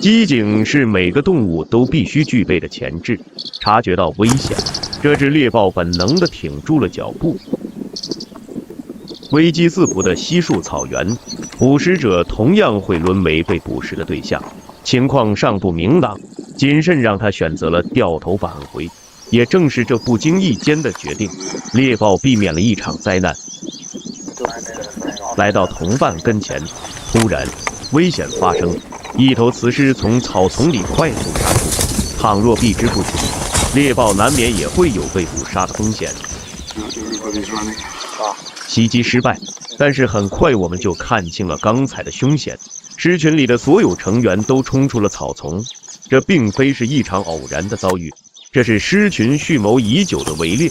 机警是每个动物都必须具备的潜质，察觉到危险，这只猎豹本能地挺住了脚步。危机四伏的稀树草原，捕食者同样会沦为被捕食的对象，情况尚不明朗，谨慎让他选择了掉头返回。也正是这不经意间的决定，猎豹避免了一场灾难。来到同伴跟前，突然危险发生，一头雌狮从草丛里快速杀出。倘若避之不及，猎豹难免也会有被捕杀的风险。袭击失败，但是很快我们就看清了刚才的凶险。狮群里的所有成员都冲出了草丛，这并非是一场偶然的遭遇，这是狮群蓄谋已久的围猎。